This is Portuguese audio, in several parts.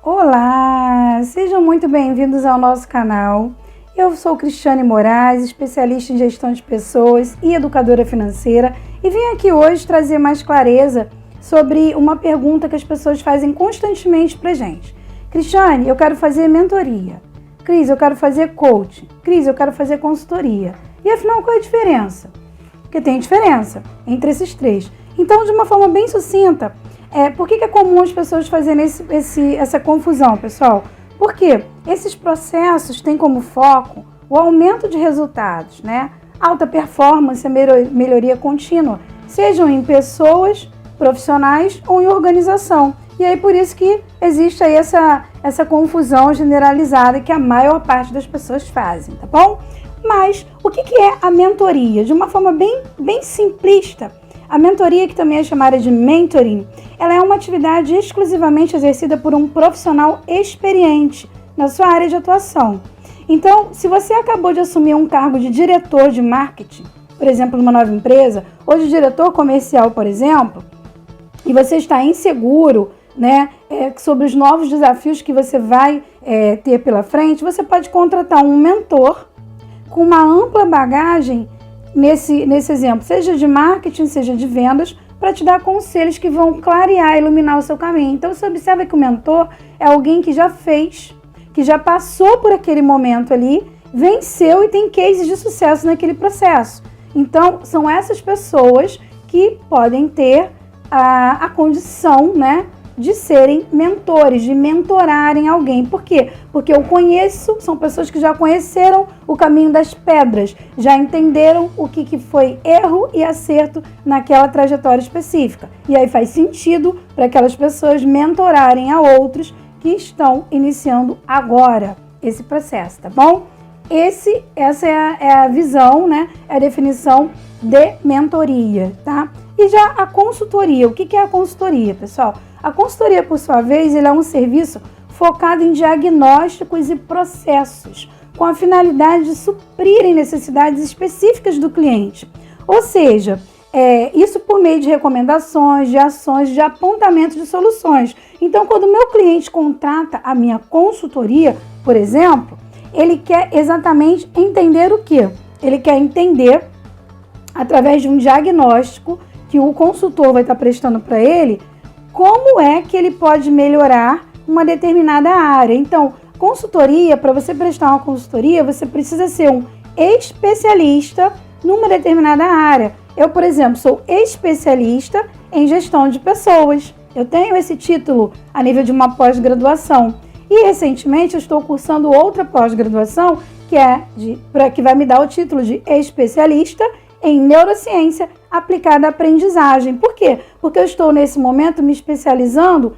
Olá, sejam muito bem-vindos ao nosso canal. Eu sou Cristiane Moraes, especialista em gestão de pessoas e educadora financeira, e vim aqui hoje trazer mais clareza sobre uma pergunta que as pessoas fazem constantemente pra gente. Cristiane, eu quero fazer mentoria. Cris, eu quero fazer coaching. Cris, eu quero fazer consultoria. E afinal, qual é a diferença? Porque tem diferença entre esses três. Então, de uma forma bem sucinta, por que é comum as pessoas fazerem essa confusão, pessoal? Porque esses processos têm como foco o aumento de resultados, né? Alta performance, melhoria contínua, sejam em pessoas, profissionais ou em organização. E aí por isso que existe aí essa confusão generalizada que a maior parte das pessoas fazem, tá bom? Mas o que é a mentoria? De uma forma bem simplista, a mentoria, que também é chamada de mentoring, ela é uma atividade exclusivamente exercida por um profissional experiente na sua área de atuação. Então, se você acabou de assumir um cargo de diretor de marketing, por exemplo, numa nova empresa, ou de diretor comercial, por exemplo, e você está inseguro, né, sobre os novos desafios que você vai ter pela frente, você pode contratar um mentor com uma ampla bagagem nesse exemplo, seja de marketing, seja de vendas, para te dar conselhos que vão clarear, iluminar o seu caminho. Então, você observa que o mentor é alguém que já fez, que já passou por aquele momento ali, venceu e tem cases de sucesso naquele processo. Então, são essas pessoas que podem ter a condição, né, de serem mentores, de mentorarem alguém. Por quê? Porque eu conheço, são pessoas que já conheceram o caminho das pedras, já entenderam o que foi erro e acerto naquela trajetória específica. E aí faz sentido para aquelas pessoas mentorarem a outros que estão iniciando agora esse processo, tá bom? Essa é a visão, né? É a definição de mentoria, tá? E já a consultoria, o que é a consultoria, pessoal? A consultoria, por sua vez, ele é um serviço focado em diagnósticos e processos, com a finalidade de suprirem necessidades específicas do cliente. Ou seja, isso por meio de recomendações, de ações, de apontamento de soluções. Então, quando o meu cliente contrata a minha consultoria, por exemplo, ele quer exatamente entender o quê? Ele quer entender, através de um diagnóstico que o consultor vai estar prestando para ele, como é que ele pode melhorar uma determinada área. Então, consultoria, para você prestar uma consultoria, você precisa ser um especialista numa determinada área. Eu, por exemplo, sou especialista em gestão de pessoas. Eu tenho esse título a nível de uma pós-graduação. E, recentemente, eu estou cursando outra pós-graduação que vai me dar o título de especialista em neurociência aplicada à aprendizagem. Por quê? Porque eu estou, nesse momento, me especializando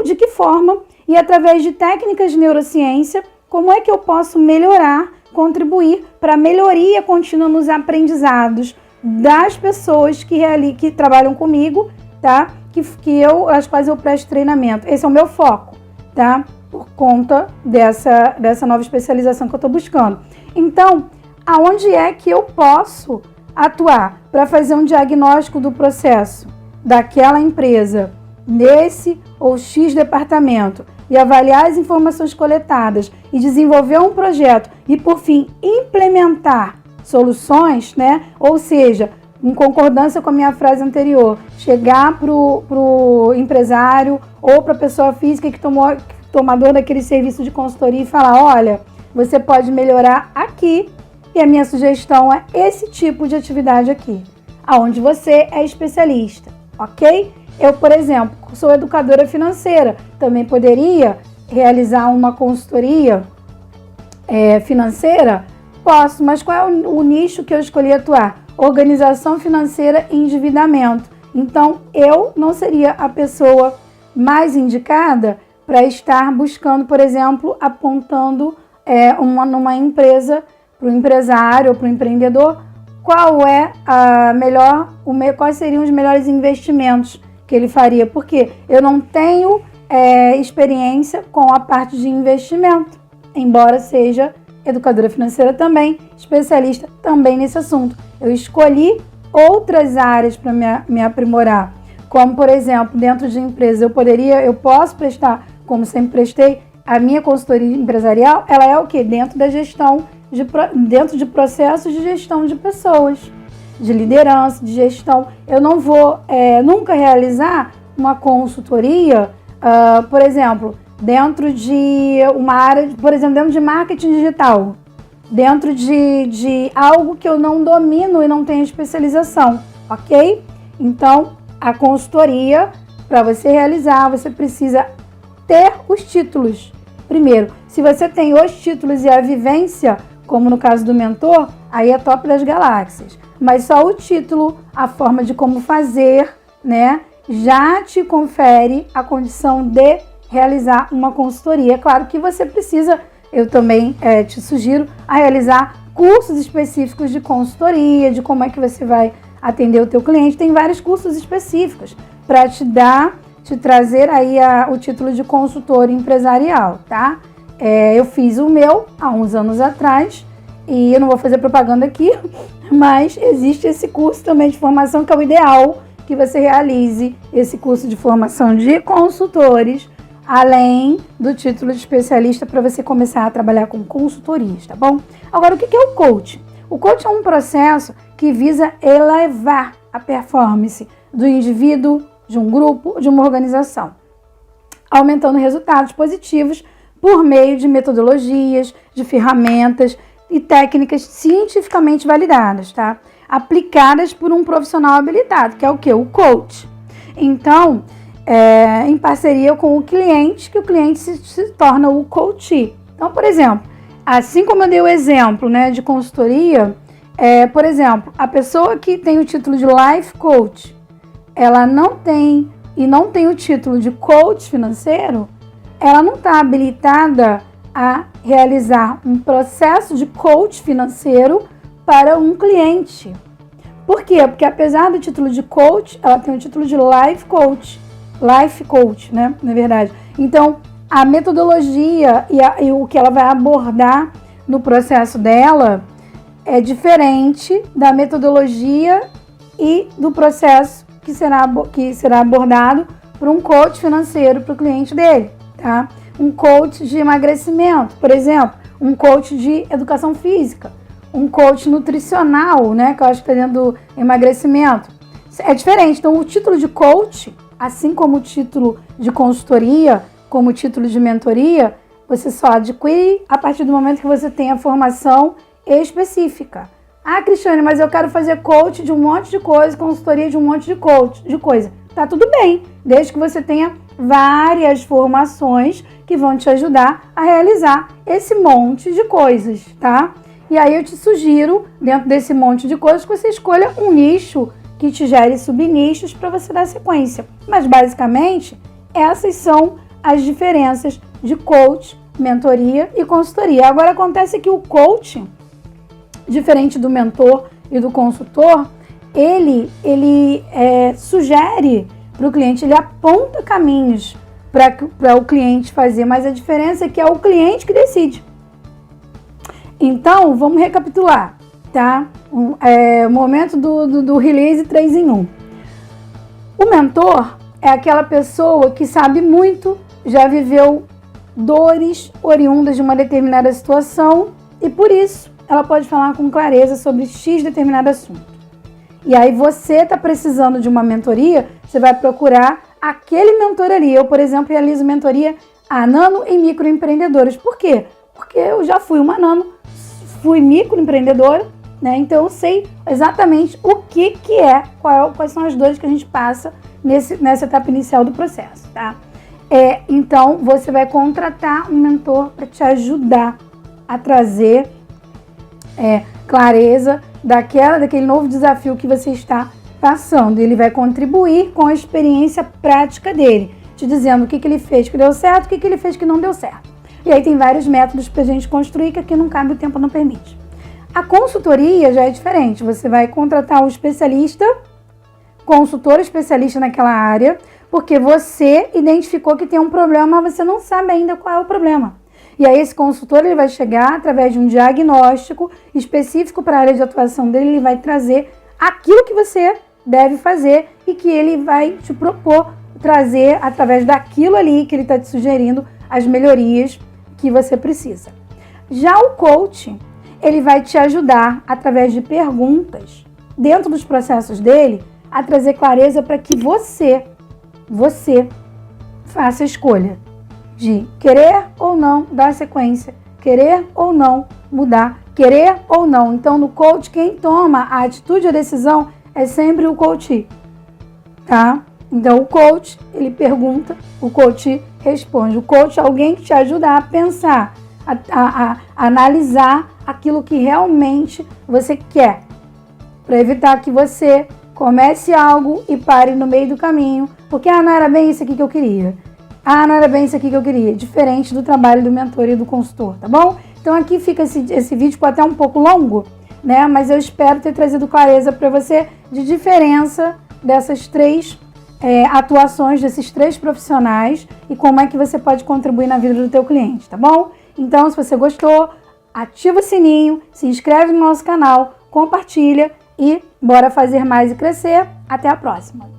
de que forma e através de técnicas de neurociência, como é que eu posso melhorar, contribuir para a melhoria contínua nos aprendizados das pessoas que trabalham comigo, tá? As quais eu presto treinamento. Esse é o meu foco, tá? Por conta dessa nova especialização que eu estou buscando. Então, aonde é que eu posso atuar para fazer um diagnóstico do processo daquela empresa nesse ou X departamento e avaliar as informações coletadas e desenvolver um projeto e, por fim, implementar soluções, né? Ou seja, em concordância com a minha frase anterior, chegar para o empresário ou para a pessoa física tomador daquele serviço de consultoria e falar: olha, você pode melhorar aqui. E a minha sugestão é esse tipo de atividade aqui, aonde você é especialista, ok? Eu, por exemplo, sou educadora financeira, também poderia realizar uma consultoria financeira? Posso, mas qual é o nicho que eu escolhi atuar? Organização financeira e endividamento. Então, eu não seria a pessoa mais indicada para estar buscando, por exemplo, apontando numa empresa, para o empresário ou para o empreendedor, quais seriam os melhores investimentos que ele faria, porque eu não tenho experiência com a parte de investimento, embora seja educadora financeira também, especialista também nesse assunto. Eu escolhi outras áreas para me aprimorar, como, por exemplo, dentro de empresa eu posso prestar como sempre prestei, a minha consultoria empresarial, ela é o quê? Dentro de processos de gestão de pessoas, de liderança, de gestão. Eu não vou nunca realizar uma consultoria, por exemplo, dentro de uma área, por exemplo, dentro de marketing digital, dentro de algo que eu não domino e não tenho especialização, ok? Então, a consultoria, para você realizar, você precisa ter os títulos. Primeiro, se você tem os títulos e a vivência, como no caso do mentor, aí é top das galáxias. Mas só o título, a forma de como fazer, né, já te confere a condição de realizar uma consultoria. É claro que você precisa, eu também te sugiro a realizar cursos específicos de consultoria, de como é que você vai atender o teu cliente. Tem vários cursos específicos para te trazer aí o título de consultor empresarial, tá? Eu fiz o meu há uns anos atrás e eu não vou fazer propaganda aqui, mas existe esse curso também de formação que é o ideal que você realize esse curso de formação de consultores, além do título de especialista para você começar a trabalhar com consultorias, tá bom? Agora, o que é o coaching? O coaching é um processo que visa elevar a performance do indivíduo, de um grupo, de uma organização, aumentando resultados positivos por meio de metodologias, de ferramentas e técnicas cientificamente validadas, tá? Aplicadas por um profissional habilitado, que é o quê? O coach. Então, em parceria com o cliente, que o cliente se torna o coach. Então, por exemplo, assim como eu dei o exemplo, né, de consultoria, por exemplo, a pessoa que tem o título de Life Coach, ela não tem o título de coach financeiro, ela não está habilitada a realizar um processo de coach financeiro para um cliente. Por quê? Porque apesar do título de coach, ela tem o título de Life Coach, né? Na verdade. Então, a metodologia e o que ela vai abordar no processo dela é diferente da metodologia e do processo que será abordado por um coach financeiro para o cliente dele, tá? Um coach de emagrecimento, por exemplo, um coach de educação física, um coach nutricional, né, que eu acho que está dentro do emagrecimento. É diferente. Então, o título de coach, assim como o título de consultoria, como o título de mentoria, você só adquire a partir do momento que você tem a formação específica. Ah, Cristiane, mas eu quero fazer coach de um monte de coisa, consultoria de um monte de coisa. Tá tudo bem, desde que você tenha várias formações que vão te ajudar a realizar esse monte de coisas, tá? E aí eu te sugiro, dentro desse monte de coisas, que você escolha um nicho que te gere subnichos para você dar sequência. Mas, basicamente, essas são as diferenças de coach, mentoria e consultoria. Agora, acontece que o coach, diferente do mentor e do consultor, ele sugere para o cliente, ele aponta caminhos para o cliente fazer, mas a diferença é que é o cliente que decide. Então, vamos recapitular, tá? Momento do release 3 em 1. O mentor é aquela pessoa que sabe muito, já viveu dores oriundas de uma determinada situação e, por isso, ela pode falar com clareza sobre X determinado assunto. E aí você está precisando de uma mentoria, você vai procurar aquele mentor ali. Eu, por exemplo, realizo mentoria a nano e microempreendedores. Por quê? Porque eu já fui uma nano, fui microempreendedora, né? Então eu sei exatamente o que é, quais são as dores que a gente passa nessa etapa inicial do processo, tá? Então você vai contratar um mentor para te ajudar a trazer clareza daquele novo desafio que você está passando. Ele vai contribuir com a experiência prática dele, te dizendo o que ele fez que deu certo, o que ele fez que não deu certo. E aí tem vários métodos para a gente construir, que aqui não cabe, o tempo não permite. A consultoria já é diferente. Você vai contratar um especialista, consultor especialista naquela área, porque você identificou que tem um problema, mas você não sabe ainda qual é o problema. E aí esse consultor ele vai chegar através de um diagnóstico específico para a área de atuação dele, ele vai trazer aquilo que você deve fazer e que ele vai te propor trazer, através daquilo ali que ele está te sugerindo, as melhorias que você precisa. Já o coach, ele vai te ajudar, através de perguntas, dentro dos processos dele, a trazer clareza para que você faça a escolha de querer ou não dar sequência, querer ou não mudar, querer ou não. Então, no coach, quem toma a atitude e a decisão é sempre o coach, tá? Então, o coach, ele pergunta, o coach responde. O coach é alguém que te ajuda a pensar, a analisar aquilo que realmente você quer, para evitar que você comece algo e pare no meio do caminho, porque não era bem isso aqui que eu queria. Não era bem isso aqui que eu queria. Diferente do trabalho do mentor e do consultor, tá bom? Então aqui fica esse vídeo até um pouco longo, né? Mas eu espero ter trazido clareza para você de diferença dessas três atuações, desses três profissionais e como é que você pode contribuir na vida do teu cliente, tá bom? Então, se você gostou, ativa o sininho, se inscreve no nosso canal, compartilha e bora fazer mais e crescer. Até a próxima!